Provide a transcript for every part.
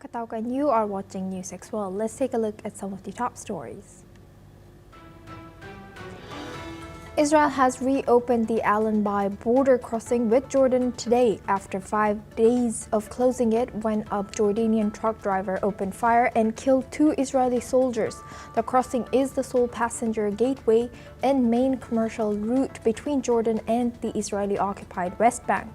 Nakatauka and you are watching NewsX World. Let's take a look at some of the top stories. Israel has reopened the Allenby border crossing with Jordan today after 5 days of closing it when a Jordanian truck driver opened fire and killed 2 Israeli soldiers. The crossing is the sole passenger gateway and main commercial route between Jordan and the Israeli-occupied West Bank.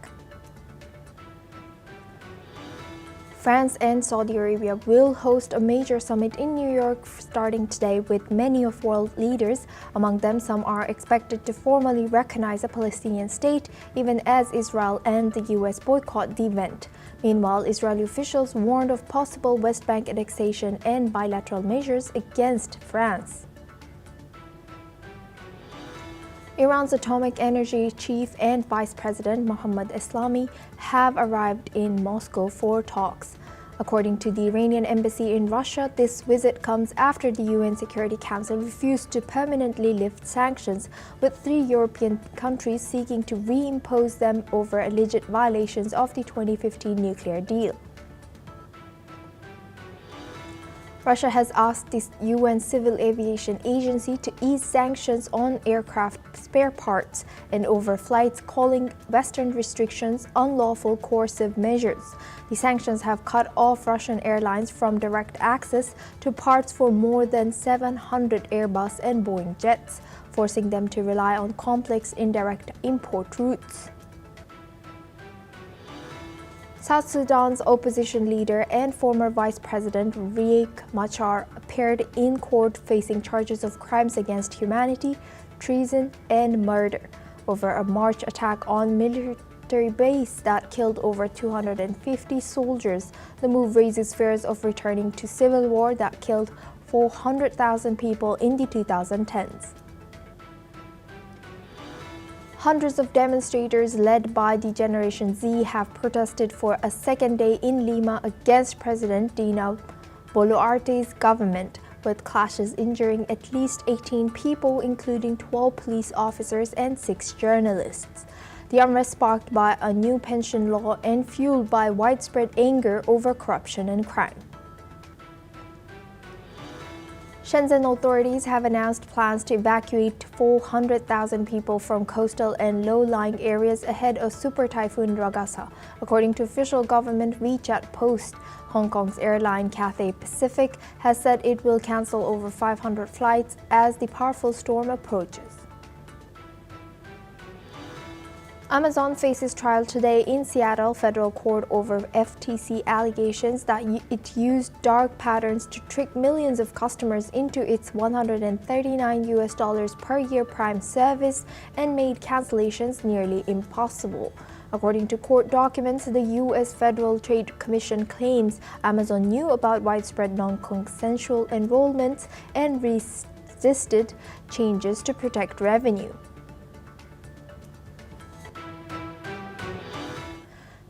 France and Saudi Arabia will host a major summit in New York starting today with many of world leaders. Among them, some are expected to formally recognize a Palestinian state, even as Israel and the US boycott the event. Meanwhile, Israeli officials warned of possible West Bank annexation and bilateral measures against France. Iran's atomic energy chief and vice president Mohammad Eslami have arrived in Moscow for talks. According to the Iranian embassy in Russia, this visit comes after the UN Security Council refused to permanently lift sanctions, with 3 European countries seeking to reimpose them over alleged violations of the 2015 nuclear deal. Russia has asked the UN Civil Aviation Agency to ease sanctions on aircraft spare parts and overflights, calling Western restrictions unlawful coercive measures. The sanctions have cut off Russian airlines from direct access to parts for more than 700 Airbus and Boeing jets, forcing them to rely on complex indirect import routes. South Sudan's opposition leader and former Vice President Riek Machar appeared in court facing charges of crimes against humanity, treason, and murder over a March attack on military base that killed over 250 soldiers. The move raises fears of returning to civil war that killed 400,000 people in the 2010s. Hundreds of demonstrators led by the Generation Z have protested for a second day in Lima against President Dina Boluarte's government, with clashes injuring at least 18 people, including 12 police officers and 6 journalists. The unrest sparked by a new pension law and fueled by widespread anger over corruption and crime. Shenzhen authorities have announced plans to evacuate 400,000 people from coastal and low-lying areas ahead of Super Typhoon Ragasa, according to official government WeChat post. Hong Kong's airline Cathay Pacific has said it will cancel over 500 flights as the powerful storm approaches. Amazon faces trial today in Seattle federal court over FTC allegations that it used dark patterns to trick millions of customers into its $139 per year Prime service and made cancellations nearly impossible. According to court documents, the U.S. Federal Trade Commission claims Amazon knew about widespread non-consensual enrollments and resisted changes to protect revenue.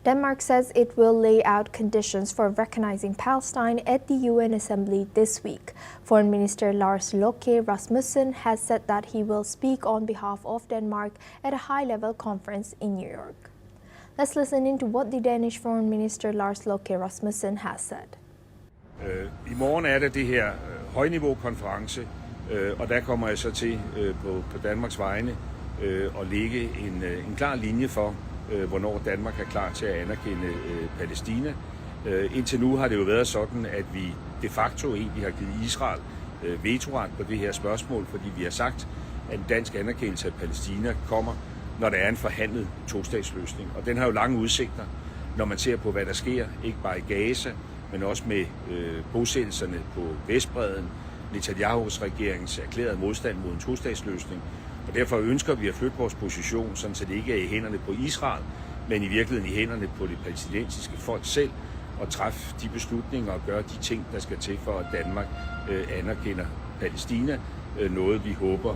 Denmark says it will lay out conditions for recognizing Palestine at the UN Assembly this week. Foreign Minister Lars Løkke Rasmussen has said that he will speak on behalf of Denmark at a high-level conference in New York. Let's listen into what the Danish Foreign Minister Lars Løkke Rasmussen has said. I morgen det her højniveau-konference, og der kommer jeg så til på Danmarks vegne at lægge en klar linje for, hvornår Danmark er klar til at anerkende Palæstina. Indtil nu har det jo været sådan, at vi de facto egentlig har givet Israel vetoret på det her spørgsmål, fordi vi har sagt, at en dansk anerkendelse af Palæstina kommer, når der er en forhandlet tostatsløsning. Og den har jo lange udsigter, når man ser på, hvad der sker, ikke bare i Gaza, men også med bosættelserne på Vestbredden, Netanyahus regeringens erklærede modstand mod en tostatsløsning. Og derfor ønsker vi at flytte vores position, sådan så det ikke er i hænderne på Israel, men i virkeligheden i hænderne på det palæstinensiske folk selv, og træffe de beslutninger og gøre de ting, der skal til for, at Danmark anerkender Palæstina. Noget vi håber,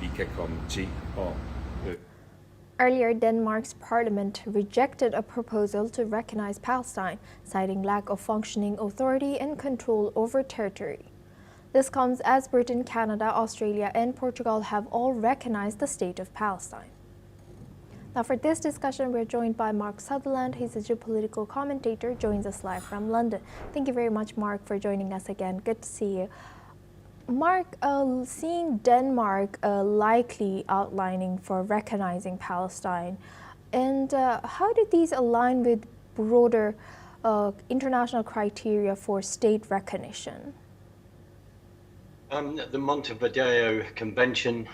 vi kan komme til at... Earlier, Denmark's parliament rejected a proposal to recognize Palestine, citing lack of functioning authority and control over territory. This comes as Britain, Canada, Australia, and Portugal have all recognized the state of Palestine. Now for this discussion, we're joined by Mark Sutherland. He's a geopolitical commentator, joins us live from London. Thank you very much, Mark, for joining us again. Good to see you. Mark, seeing Denmark likely outlining for recognizing Palestine, and how did these align with broader international criteria for state recognition? The Montevideo Convention,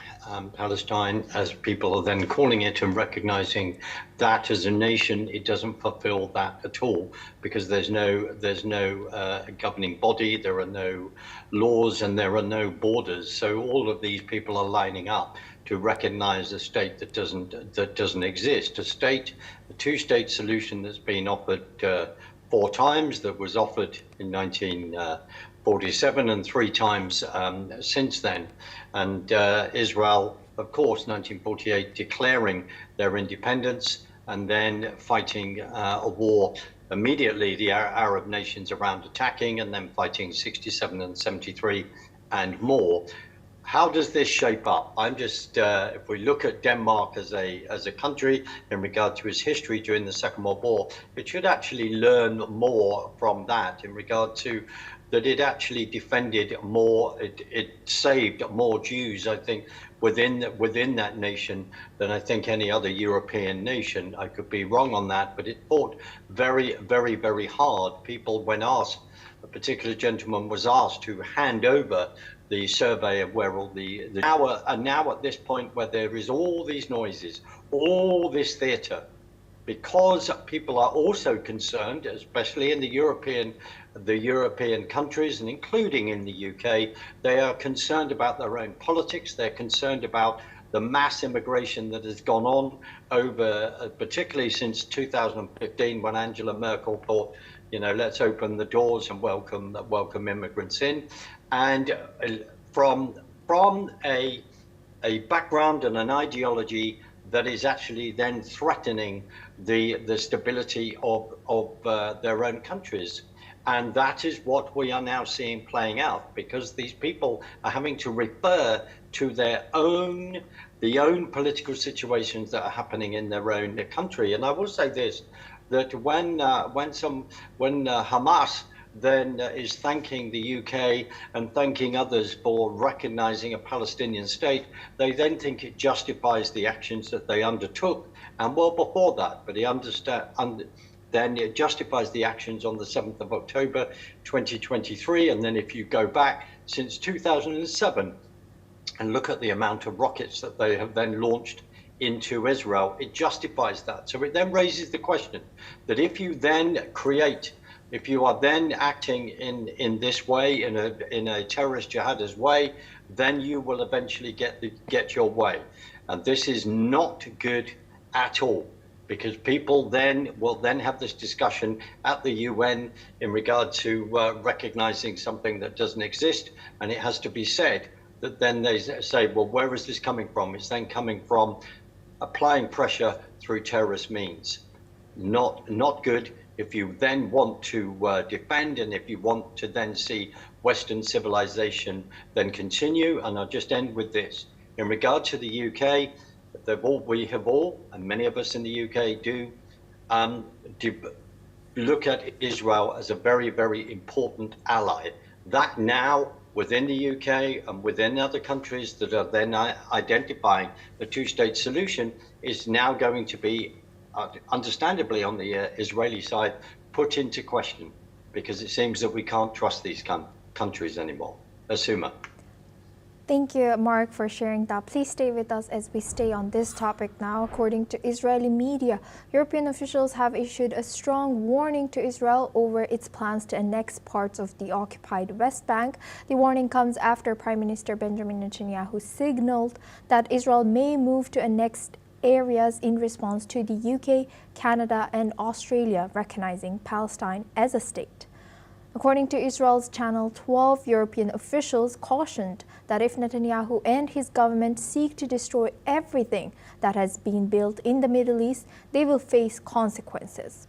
Palestine, as people are then calling it and recognizing that as a nation, it doesn't fulfill that at all, because there's no governing body, there are no laws, and there are no borders. So all of these people are lining up to recognize a state that doesn't exist. A two-state solution that's been offered 4 times, that was offered in 1947 and 3 times since then. And Israel, of course, 1948, declaring their independence and then fighting a war immediately, the Arab nations around attacking, and then fighting 67 and 73 and more. How does this shape up? I'm just, if we look at Denmark as a country in regard to its history during the Second World War, it should actually learn more from that in regard to that it actually defended more, it saved more Jews, I think, within that nation than I think any other European nation. I could be wrong on that, but it fought very, very, very hard. People, when asked, a particular gentleman was asked to hand over the survey of where all now at this point where there is all these noises, all this theatre, because people are also concerned, especially in the European countries and including in the UK, they are concerned about their own politics. They're concerned about the mass immigration that has gone on over, particularly since 2015, when Angela Merkel thought, let's open the doors and welcome immigrants in. And from a background and an ideology that is actually then threatening the stability of their own countries. And that is what we are now seeing playing out, because these people are having to refer to the own political situations that are happening in their own country. And I will say this, that when Hamas then is thanking the UK and thanking others for recognizing a Palestinian state, they then think it justifies the actions that they undertook, and well before that, but then it justifies the actions on the 7th of October 2023. And then if you go back since 2007 and look at the amount of rockets that they have then launched into Israel, it justifies that. So it then raises the question that if you are then acting in this way, in a terrorist jihadist way, then you will eventually get your way. And this is not good at all, because people will then have this discussion at the UN in regard to recognizing something that doesn't exist. And it has to be said that then they say, well, where is this coming from? It's then coming from applying pressure through terrorist means. Not good. If you then want to defend, and if you want to then see Western civilization then continue. And I'll just end with this. In regard to the UK, we have all, and many of us in the UK do look at Israel as a very, very important ally. That now, within the UK and within other countries that are then identifying the two-state solution, is now going to be, understandably on the Israeli side, put into question, because it seems that we can't trust these countries anymore. Asuma. Thank you, Mark, for sharing that. Please stay with us as we stay on this topic now. According to Israeli media, European officials have issued a strong warning to Israel over its plans to annex parts of the occupied West Bank. The warning comes after Prime Minister Benjamin Netanyahu signaled that Israel may move to annex areas in response to the UK, Canada, and Australia recognizing Palestine as a state. According to Israel's Channel 12, European officials cautioned that if Netanyahu and his government seek to destroy everything that has been built in the Middle East, they will face consequences.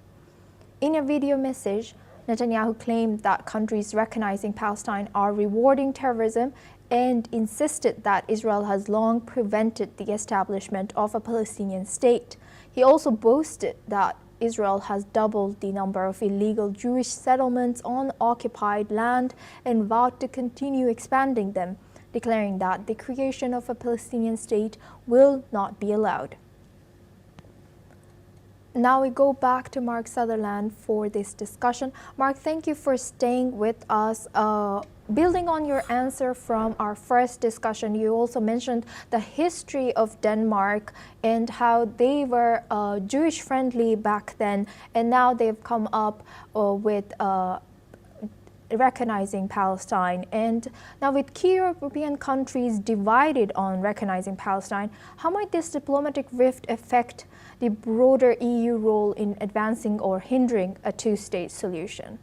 In a video message, Netanyahu claimed that countries recognizing Palestine are rewarding terrorism and insisted that Israel has long prevented the establishment of a Palestinian state. He also boasted that Israel has doubled the number of illegal Jewish settlements on occupied land and vowed to continue expanding them, declaring that the creation of a Palestinian state will not be allowed. Now we go back to Mark Sutherland for this discussion. Mark, thank you for staying with us. Building on your answer from our first discussion, you also mentioned the history of Denmark and how they were Jewish friendly back then, and now they've come up with recognizing Palestine. And now with key European countries divided on recognizing Palestine, how might this diplomatic rift affect the broader EU role in advancing or hindering a two-state solution?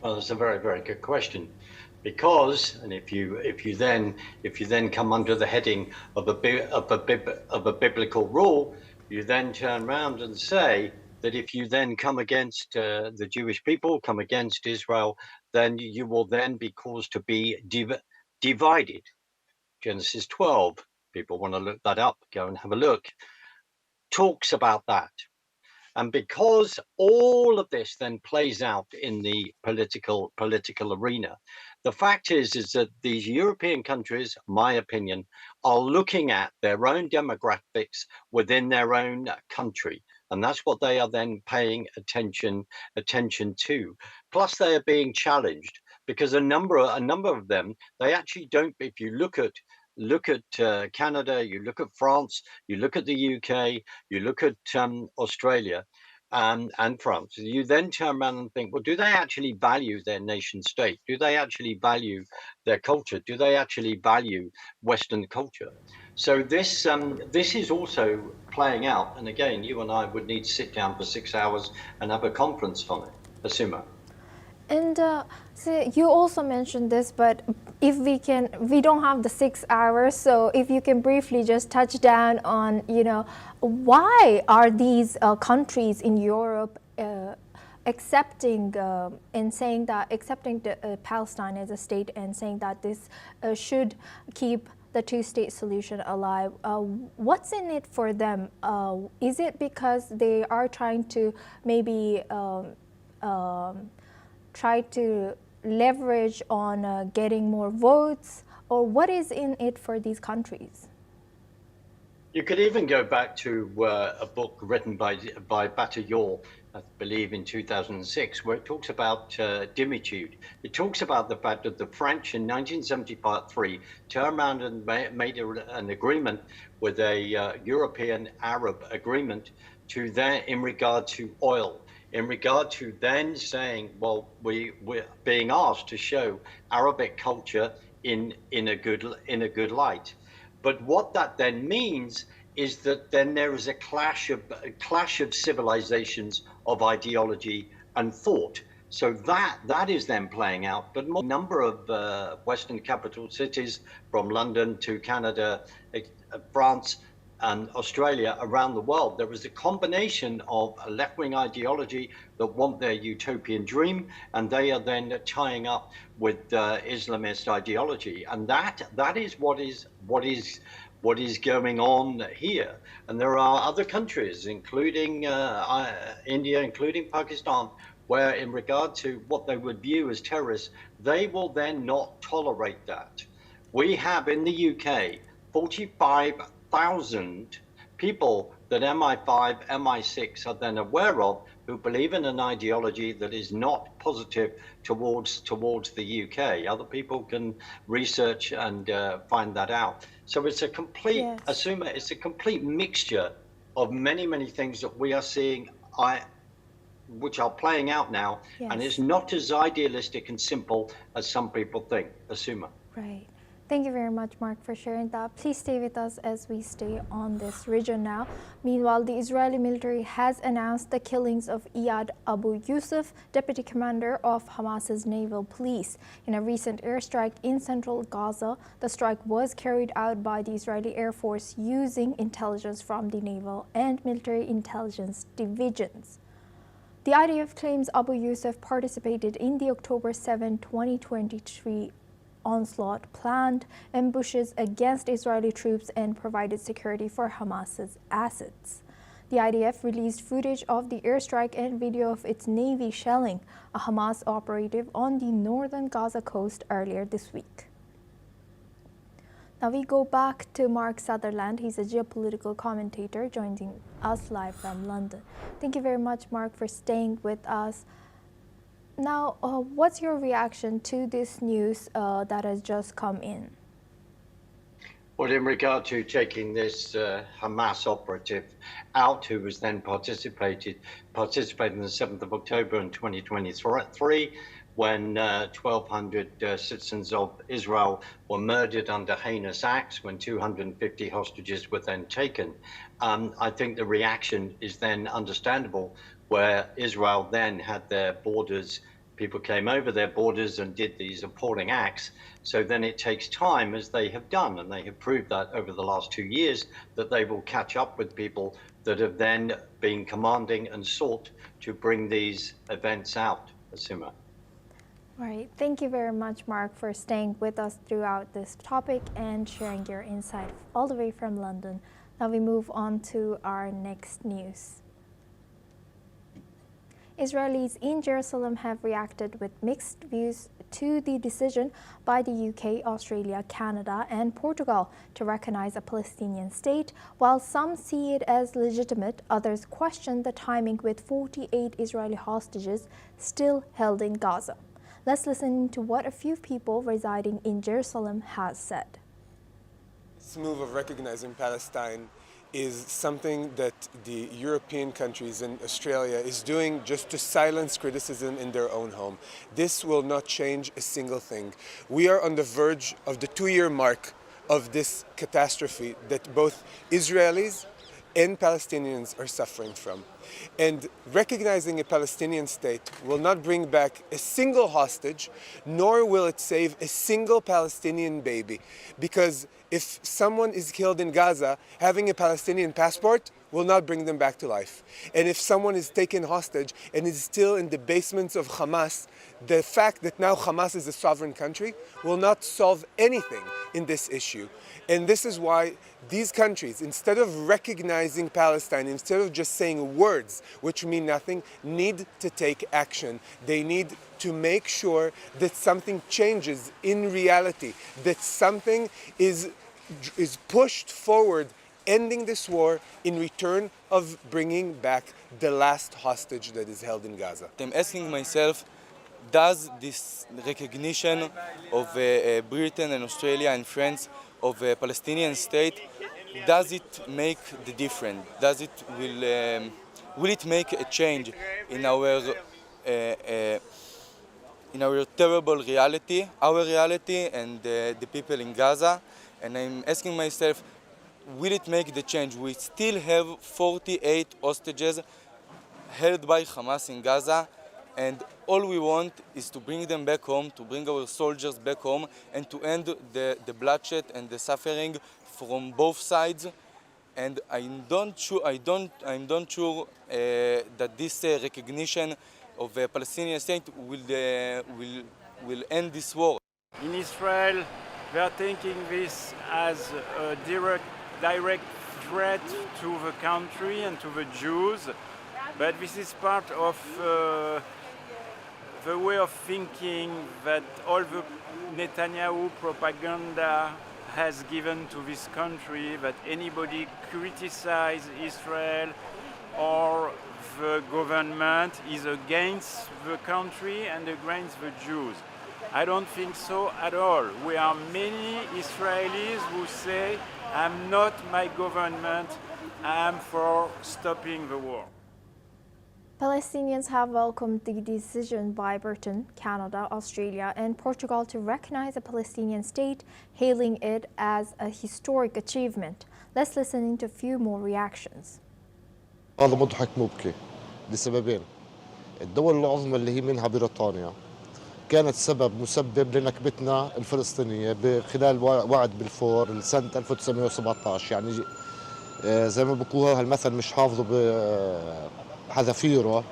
Well, that's a very, very good question, because, and if you then come under the heading of a biblical rule, you then turn around and say that if you then come against the Jewish people, come against Israel, then you will then be caused to be divided. Genesis 12. People want to look that up. Go and have a look. Talks about that. And because all of this then plays out in the political arena, the fact is that these European countries, my opinion, are looking at their own demographics within their own country. And that's what they are then paying attention to. Plus, they are being challenged because a number of them, they actually don't. If you look at Canada, you look at France, you look at the UK, you look at Australia and France, you then turn around and think, well, do they actually value their nation state? Do they actually value their culture? Do they actually value Western culture? So this is also playing out. And again, you and I would need to sit down for 6 hours and have a conference on it, Asuma. And so you also mentioned this, but if we don't have the 6 hours, so if you can briefly just touch down on, why are these countries in Europe accepting Palestine as a state and saying that this should keep the two-state solution alive? What's in it for them? Is it because they are trying to maybe try to leverage on getting more votes, or what is in it for these countries? You could even go back to a book written by Bataillon, I believe in 2006, where it talks about dimitude. It talks about the fact that the French in 1973 turned around and made an agreement with a European Arab agreement in regard to oil. In regard to then saying, well, we're being asked to show Arabic culture in a good light. But what that then means is that then there is a clash of civilizations, of ideology and thought. So that is then playing out. But a number of Western capital cities, from London to Canada, France, and Australia, around the world, there is a combination of a left-wing ideology that want their utopian dream, and they are then tying up with Islamist ideology, and that is what is going on here. And there are other countries, including India, including Pakistan, where in regard to what they would view as terrorists, they will then not tolerate that. We have in the UK 45,000 people that MI5, MI6 are then aware of, who believe in an ideology that is not positive towards the UK. Other people can research and find that out. So it's a complete, Yes. Asuma, it's a complete mixture of many things that we are seeing, which are playing out now. Yes. And it's not as idealistic and simple as some people think, Asuma. Right. Thank you very much, Mark, for sharing that. Please stay with us as we stay on this region now. Meanwhile, the Israeli military has announced the killings of Iyad Abu Yusuf, deputy commander of Hamas's naval police, in a recent airstrike in central Gaza. The strike was carried out by the Israeli Air Force using intelligence from the naval and military intelligence divisions. The IDF claims Abu Yusuf participated in the October 7, 2023 onslaught, planned ambushes against Israeli troops, and provided security for Hamas's assets. The IDF released footage of the airstrike and video of its Navy shelling a Hamas operative on the northern Gaza coast earlier this week. Now we go back to Mark Sutherland. He's a geopolitical commentator joining us live from London. Thank you very much, Mark, for staying with us. Now, what's your reaction to this news that has just come in? Well, in regard to taking this Hamas operative out, who was then participated on the 7th of October in 2023, when 1,200 citizens of Israel were murdered under heinous acts, when 250 hostages were then taken. I think the reaction is then understandable, where Israel then had their borders, people came over their borders and did these appalling acts. So then it takes time, as they have done, and they have proved that over the last 2 years, that they will catch up with people that have then been commanding and sought to bring these events out. Asima. Right. Thank you very much, Mark, for staying with us throughout this topic and sharing your insight all the way from London. Now we move on to our next news. Israelis in Jerusalem have reacted with mixed views to the decision by the UK, Australia, Canada, and Portugal to recognize a Palestinian state. While some see it as legitimate, others question the timing, with 48 Israeli hostages still held in Gaza. Let's listen to what a few people residing in Jerusalem has said. This move of recognizing Palestine is something that the European countries and Australia is doing just to silence criticism in their own home. This will not change a single thing. We are on the verge of the 2-year mark of this catastrophe that both Israelis and Palestinians are suffering from. And recognizing a Palestinian state will not bring back a single hostage, nor will it save a single Palestinian baby. Because if someone is killed in Gaza, having a Palestinian passport will not bring them back to life. And if someone is taken hostage and is still in the basements of Hamas, the fact that now Hamas is a sovereign country will not solve anything in this issue. And this is why these countries, instead of recognizing Palestine, instead of just saying words which mean nothing, need to take action. They need to make sure that something changes in reality, that something is pushed forward, ending this war in return of bringing back the last hostage that is held in Gaza. I'm asking myself, does this recognition of Britain and Australia and France of a Palestinian state, does it make the difference? Will it make a change in our terrible reality, our reality, and the people in Gaza? And I'm asking myself, will it make the change? We still have 48 hostages held by Hamas in Gaza, and all we want is to bring them back home, to bring our soldiers back home, and to end the bloodshed and the suffering from both sides. And I'm not sure that this recognition of a Palestinian state will end this war. In Israel, they are taking this as a direct threat to the country and to the Jews, but this is part of the way of thinking that all the Netanyahu propaganda has given to this country, that anybody criticizes Israel or the government is against the country and against the Jews. I don't think so at all. We are many Israelis who say, I'm not my government, I'm for stopping the war. Palestinians have welcomed the decision by Britain, Canada, Australia, and Portugal to recognize a Palestinian state, hailing it as a historic achievement. Let's listen to a few more reactions. هذا مضحك مبكي لسببين. الدول العظمى اللي هي منها بريطانيا كانت مسبب لنكبتنا الفلسطينية خلال وعد بلفور سنة 1917. يعني زي ما بقولوا هالمثل مش حافظه بحذافيره،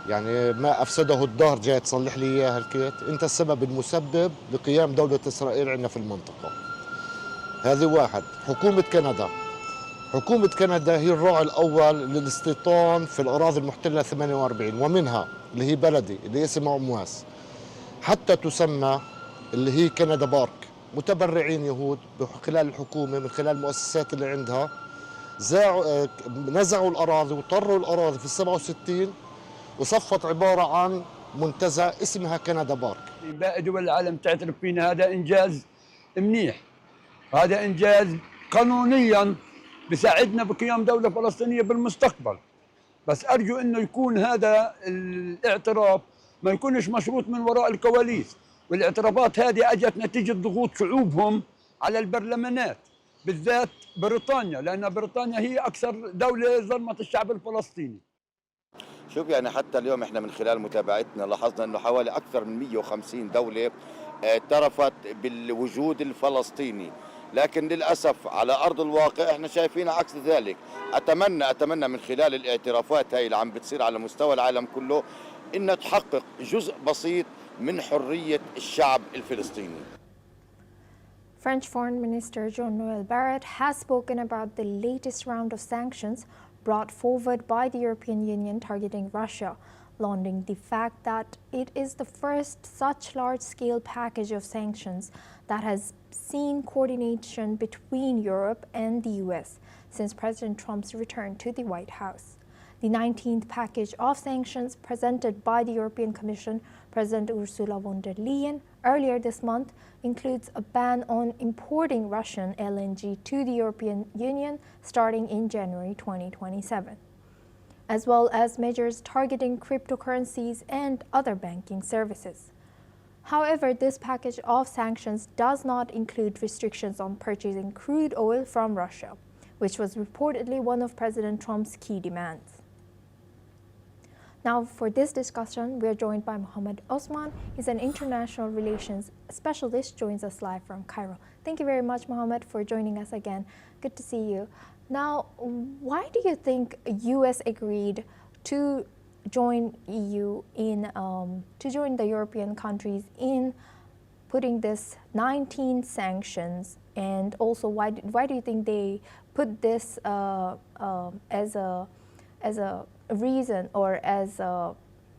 يعني ما أفسده الدهر جاي تصلح لي إياه هالكيت. أنت السبب المسبب لقيام دولة إسرائيل عندنا في المنطقة. هذه واحد. حكومة كندا هي الراعي الأول للاستيطان في الأراضي المحتلة 48، ومنها اللي هي بلدي اللي اسمها أمواس، حتى تسمى اللي هي كندا بارك. متبرعين يهود خلال الحكومة من خلال المؤسسات اللي عندها نزعوا الأراضي وطروا الأراضي في 67 وصفت عبارة عن منتزه اسمها كندا بارك. باقي دول العالم تعترف فينا، هذا إنجاز منيح، هذا إنجاز قانونيا بيساعدنا بقيام دولة فلسطينية بالمستقبل. بس أرجو أنه يكون هذا الاعتراف ما يكونش مشروط من وراء الكواليس، والاعترافات هذه أجت نتيجة ضغوط شعوبهم على البرلمانات، بالذات بريطانيا، لأن بريطانيا هي أكثر دولة ظلمت الشعب الفلسطيني. شوف يعني حتى اليوم احنا من خلال متابعتنا لاحظنا انه حوالي اكثر من 150 دولة اعترفت بالوجود الفلسطيني، لكن للاسف على ارض الواقع احنا شايفين عكس ذلك. اتمنى من خلال الاعترافات هاي اللي عم بتصير على مستوى العالم كله انها تحقق جزء بسيط من حرية الشعب الفلسطيني. French Foreign Minister Jean-Noël Barrot has spoken about the latest round of sanctions brought forward by the European Union targeting Russia, lauding the fact that it is the first such large-scale package of sanctions that has seen coordination between Europe and the US since President Trump's return to the White House. The 19th package of sanctions presented by the European Commission President Ursula von der Leyen earlier this month includes a ban on importing Russian LNG to the European Union starting in January 2027, as well as measures targeting cryptocurrencies and other banking services. However, this package of sanctions does not include restrictions on purchasing crude oil from Russia, which was reportedly one of President Trump's key demands. Now, for this discussion, we are joined by Mohammed Osman. He's an international relations specialist, joins us live from Cairo. Thank you very much, Mohammed, for joining us again. Good to see you. Now, why do you think U.S. agreed to join EU to join the European countries in putting this 19 sanctions, and also why do you think they put this as a reason or as a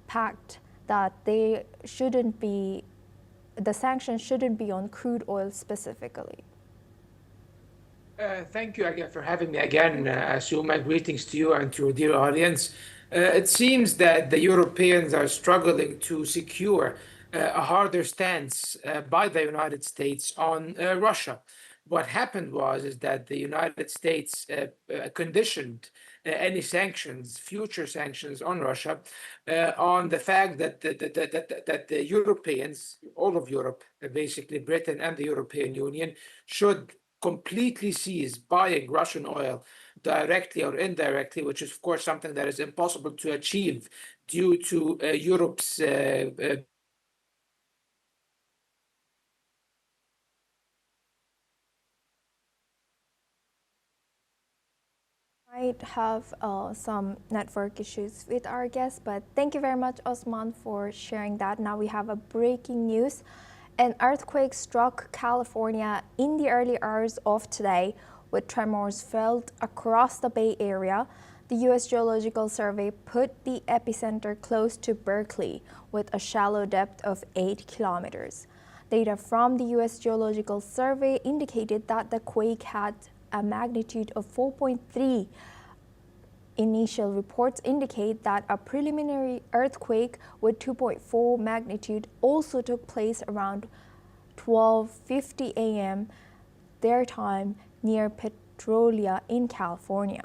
pact that the sanctions shouldn't be on crude oil specifically? Thank you again for having me again, Asuma. My greetings to you and to your dear audience. It seems that the Europeans are struggling to secure a harder stance by the United States on Russia. What happened is that the United States conditioned any sanctions, future sanctions on Russia, on the fact that the Europeans, all of Europe, basically Britain and the European Union, should completely cease buying Russian oil directly or indirectly, which is, of course, something that is impossible to achieve due to Europe's might have some network issues with our guests, but thank you very much, Osman, for sharing that. Now we have a breaking news. An earthquake struck California in the early hours of today, with tremors felt across the Bay Area. The U.S. Geological Survey put the epicenter close to Berkeley with a shallow depth of 8 kilometers. Data from the U.S. Geological Survey indicated that the quake had a magnitude of 4.3. Initial reports indicate that a preliminary earthquake with 2.4 magnitude also took place around 12:50 a.m. their time near Petrolia in California.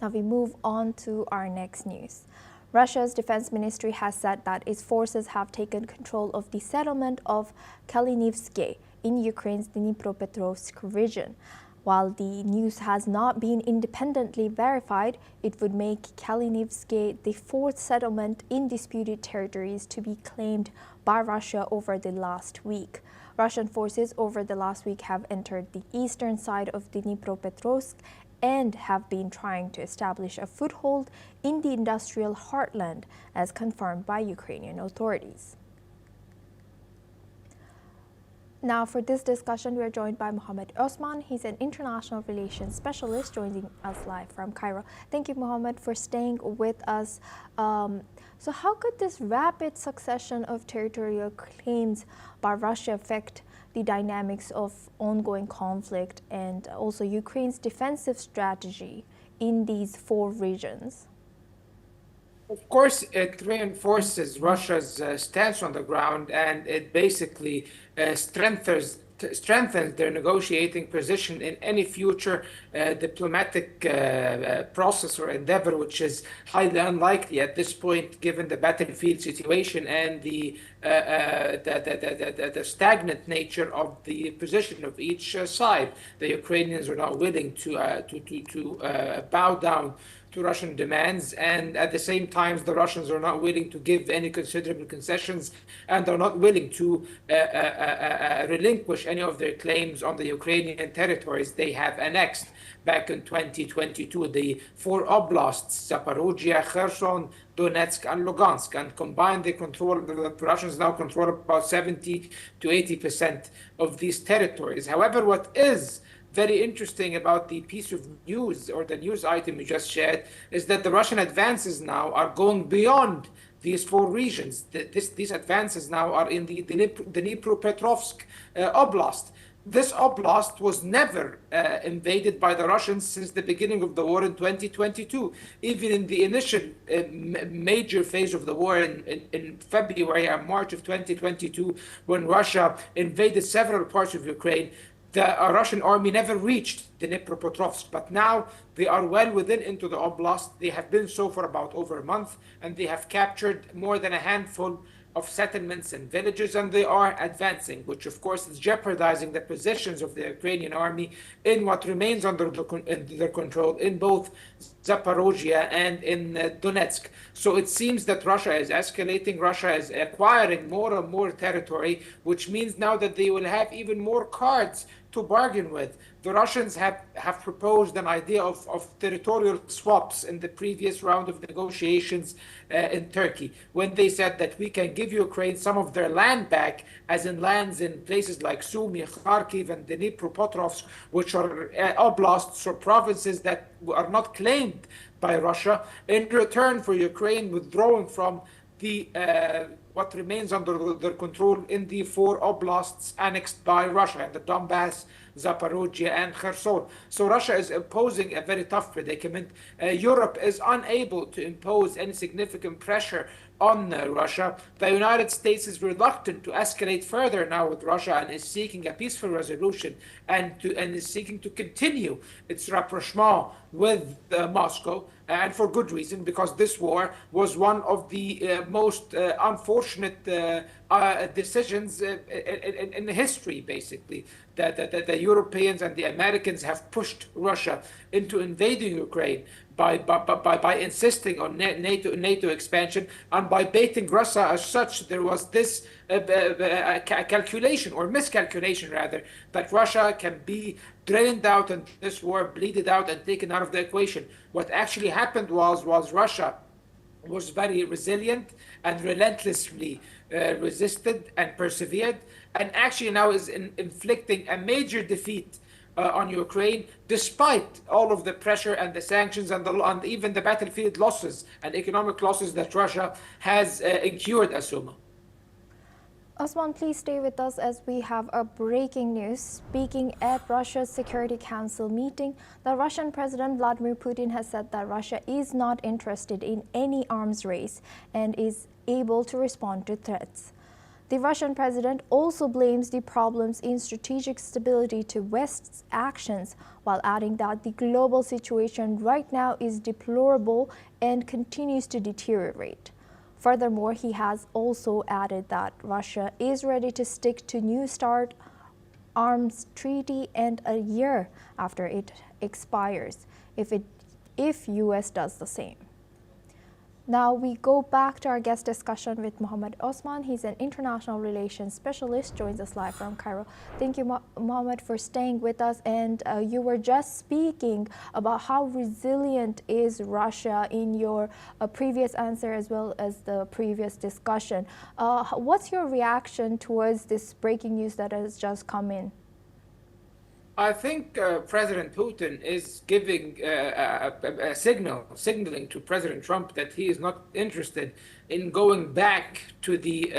Now we move on to our next news. Russia's defense ministry has said that its forces have taken control of the settlement of Kalynivske in Ukraine's Dnipropetrovsk region. While the news has not been independently verified, it would make Kalynivske the fourth settlement in disputed territories to be claimed by Russia over the last week. Russian forces over the last week have entered the eastern side of Dnipropetrovsk and have been trying to establish a foothold in the industrial heartland, as confirmed by Ukrainian authorities. Now, for this discussion, we are joined by Mohammed Osman. He's an international relations specialist joining us live from Cairo. Thank you, Mohammed, for staying with us. So how could this rapid succession of territorial claims by Russia affect the dynamics of ongoing conflict and also Ukraine's defensive strategy in these 4 regions? Of course, it reinforces Russia's stance on the ground, and it basically strengthens their negotiating position in any future diplomatic process or endeavor, which is highly unlikely at this point, given the battlefield situation and the stagnant nature of the position of each side. The Ukrainians are not willing to bow down to Russian demands, and at the same time the Russians are not willing to give any considerable concessions, and are not willing to relinquish any of their claims on the Ukrainian territories they have annexed back in 2022. The 4 oblasts, Zaporozhye, Kherson, Donetsk, and Lugansk, and combined the Russians now control about 70 to 80% of these territories. However, what is very interesting about the piece of news, or the news item you just shared, is that the Russian advances now are going beyond these 4 regions. These advances now are in the Dnipropetrovsk oblast. This oblast was never invaded by the Russians since the beginning of the war in 2022. Even in the initial major phase of the war in February and March of 2022, when Russia invaded several parts of Ukraine, the Russian army never reached Dnipropetrovsk, but now they are well within into the oblast. They have been so for about over a month, and they have captured more than a handful of settlements and villages, and they are advancing, which of course is jeopardizing the positions of the Ukrainian army in what remains under their control in both Zaporozhye and in Donetsk. So it seems that Russia is escalating. Russia is acquiring more and more territory, which means now that they will have even more cards to bargain with. The Russians have proposed an idea of territorial swaps in the previous round of negotiations in Turkey, when they said that we can give Ukraine some of their land back, as in lands in places like Sumy, Kharkiv, and Dnipropetrovsk, which are oblasts or provinces that are not claimed by Russia, in return for Ukraine withdrawing from the what remains under their control in the 4 oblasts annexed by Russia, the Donbass, Zaporozhye, and Kherson. So Russia is imposing a very tough predicament. Europe is unable to impose any significant pressure on Russia. The United States is reluctant to escalate further now with Russia, and is seeking a peaceful resolution, and is seeking to continue its rapprochement with Moscow, and for good reason, because this war was one of the most unfortunate decisions in history, basically. That the Europeans and the Americans have pushed Russia into invading Ukraine by insisting on NATO expansion, and by baiting Russia as such. There was this calculation, or miscalculation rather, that Russia can be drained out in this war, bleeded out, and taken out of the equation. What actually happened was Russia was very resilient and relentlessly resisted and persevered, and actually now is inflicting a major defeat on Ukraine, despite all of the pressure and the sanctions and even the battlefield losses and economic losses that Russia has incurred, Asuma. Osman, please stay with us as we have a breaking news. Speaking at Russia's Security Council meeting, the Russian President Vladimir Putin has said that Russia is not interested in any arms race and is able to respond to threats. The Russian president also blames the problems in strategic stability to West's actions, while adding that the global situation right now is deplorable and continues to deteriorate. Furthermore, he has also added that Russia is ready to stick to New START arms treaty and a year after it expires, if US does the same. Now we go back to our guest discussion with Mohammed Osman. He's an international relations specialist, joins us live from Cairo. Thank you, Mohammed, for staying with us. And you were just speaking about how resilient is Russia in your previous answer as well as the previous discussion. What's your reaction towards this breaking news that has just come in? I think President Putin is giving a signaling to President Trump that he is not interested in going back to the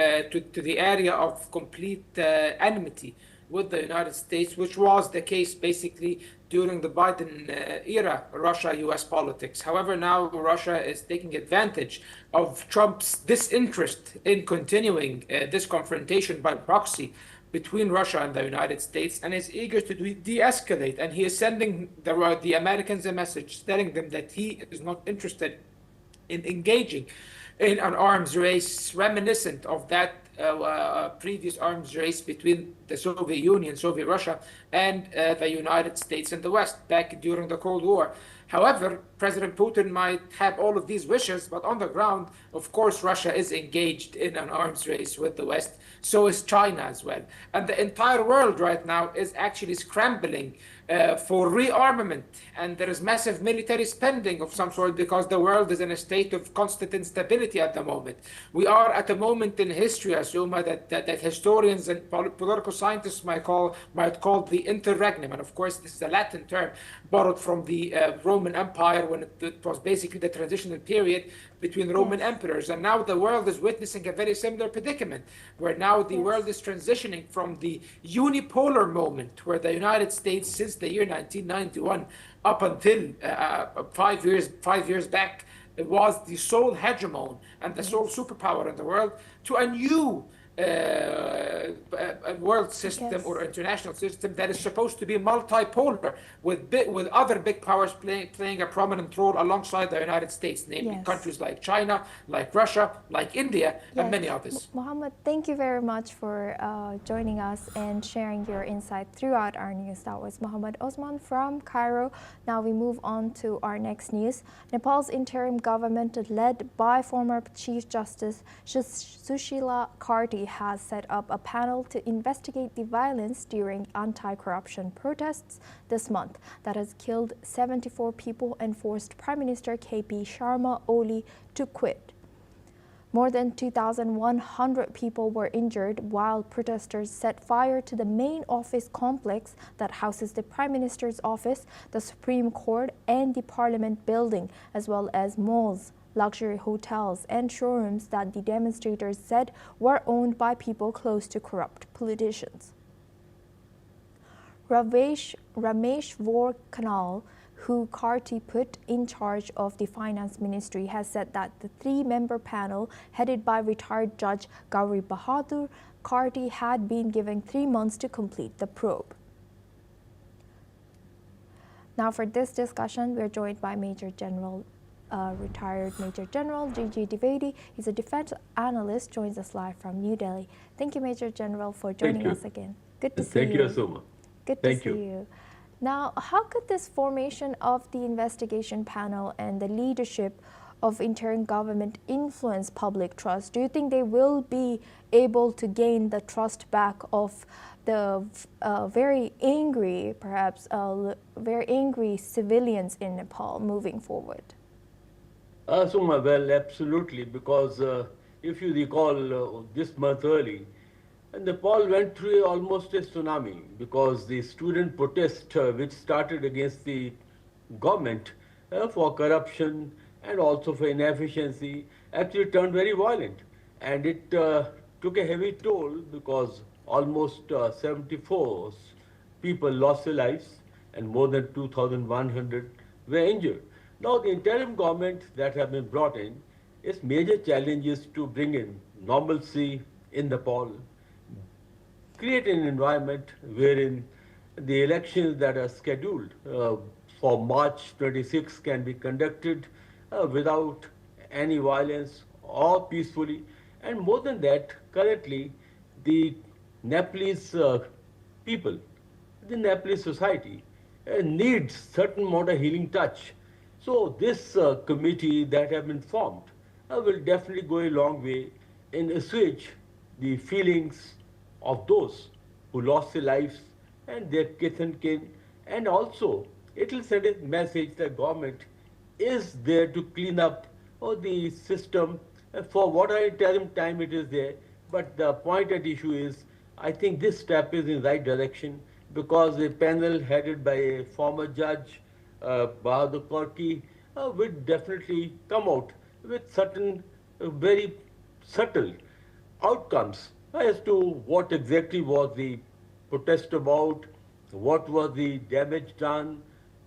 area of complete enmity with the United States, which was the case basically during the Biden era Russia-US politics. However, now Russia is taking advantage of Trump's disinterest in continuing this confrontation by proxy between Russia and the United States, and is eager to de-escalate. And he is sending the Americans a message telling them that he is not interested in engaging in an arms race reminiscent of that previous arms race between the Soviet Union, Soviet Russia, and the United States and the West back during the Cold War. However, President Putin might have all of these wishes, but on the ground, of course, Russia is engaged in an arms race with the West. So is China as well. And the entire world right now is actually scrambling for rearmament. And there is massive military spending of some sort because the world is in a state of constant instability at the moment. We are at a moment in history, Asuma, that historians and political scientists might call the interregnum. And of course, this is a Latin term borrowed from the Roman Empire when it was basically the transitional period between Roman emperors. And now the world is witnessing a very similar predicament, where now the world is transitioning from the unipolar moment, where the United States, since the year 1991, up until 5 years back, it was the sole hegemon and the sole superpower in the world, to a new world system or international system that is supposed to be multipolar, with other big powers playing a prominent role alongside the United States, namely countries like China, like Russia, like India, and many others. Mohammed, thank you very much for joining us and sharing your insight throughout our news. That was Mohammed Osman from Cairo. Now we move on to our next news. Nepal's interim government, led by former Chief Justice Sushila Karti, has set up a panel to investigate the violence during anti-corruption protests this month that has killed 74 people and forced Prime Minister KP Sharma Oli to quit. More than 2,100 people were injured while protesters set fire to the main office complex that houses the Prime Minister's office, the Supreme Court, and the Parliament building, as well as malls, luxury hotels, and showrooms that the demonstrators said were owned by people close to corrupt politicians. Ramesh Vorkanal, who Karti put in charge of the finance ministry, has said that the three-member panel, headed by retired Judge Gauri Bahadur Karti, had been given 3 months to complete the probe. Now for this discussion, we're joined by retired Major General G.G. Dwivedi. He's a defense analyst, joins us live from New Delhi. Thank you, Major General, for joining us again. Good to see you. Thank you, Asuma. Good to see you. Now, how could this formation of the investigation panel and the leadership of interim government influence public trust? Do you think they will be able to gain the trust back of the very angry, perhaps very angry civilians in Nepal moving forward? Asuma, well, absolutely, because if you recall this month early, Nepal went through almost a tsunami because the student protest which started against the government for corruption and also for inefficiency actually turned very violent, and it took a heavy toll because almost 74 people lost their lives and more than 2,100 were injured. Now the interim government that have been brought in, its major challenge is to bring in normalcy in Nepal, create an environment wherein the elections that are scheduled for March 26 can be conducted without any violence or peacefully. And more than that, currently the Nepalese people, the Nepalese society needs certain amount of healing touch. So this committee that have been formed will definitely go a long way in assuage the feelings of those who lost their lives and their kith and kin, and also it will send a message that government is there to clean up the system for whatever interim time it is there. But the point at issue is, I think this step is in the right direction because a panel headed by a former judge, Bahadur Korki, will definitely come out with certain very subtle outcomes as to what exactly was the protest about, what was the damage done,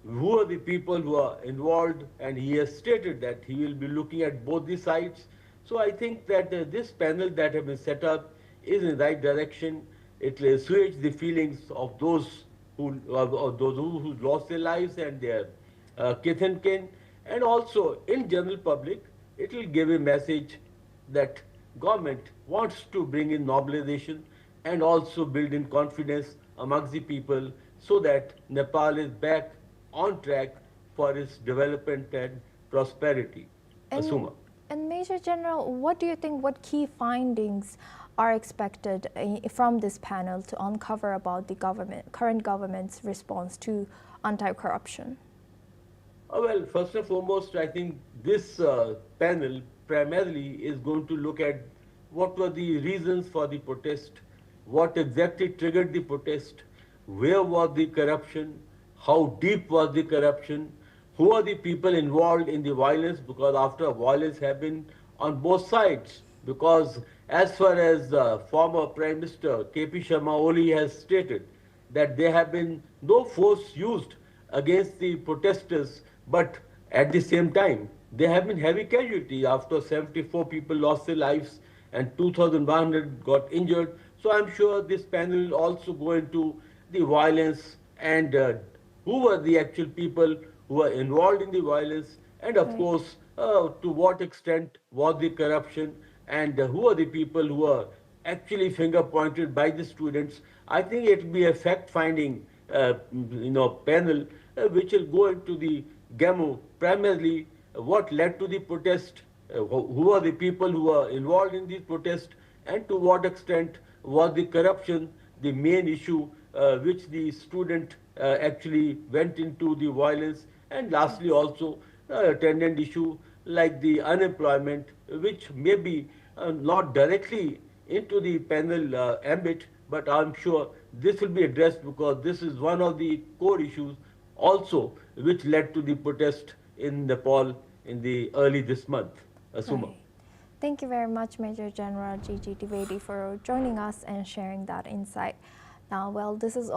who are the people who are involved, and he has stated that he will be looking at both the sides. So I think that this panel that has been set up is in the right direction. It will assuage the feelings of those who lost their lives and their kith and kin, and also in general public, it will give a message that government wants to bring in normalization and also build in confidence amongst the people so that Nepal is back on track for its development and prosperity. Asuma. And Major General, what do you think, what key findings are expected from this panel to uncover about the current government's response to anti-corruption? Well, first and foremost, I think this panel primarily is going to look at what were the reasons for the protest, what exactly triggered the protest, where was the corruption, how deep was the corruption, who are the people involved in the violence, because after violence happened on both sides. Because as far as former Prime Minister K.P. Sharma Oli has stated, that there have been no force used against the protesters, but at the same time, there have been heavy casualties. After 74 people lost their lives and 2,100 got injured. So I'm sure this panel will also go into the violence and who were the actual people who were involved in the violence, and of course, to what extent was the corruption, and who are the people who are actually finger pointed by the students. I think it will be a fact-finding panel which will go into the gamut, primarily what led to the protest, who are the people who are involved in the protest, and to what extent was the corruption the main issue which the student actually went into the violence, and lastly also attendant issue like the unemployment, which may be not directly into the panel ambit, but I'm sure this will be addressed because this is one of the core issues also which led to the protest in Nepal in the early this month. Asuma. Right. Thank you very much, Major General G.G. Dwivedi, for joining us and sharing that insight. Now, well, this is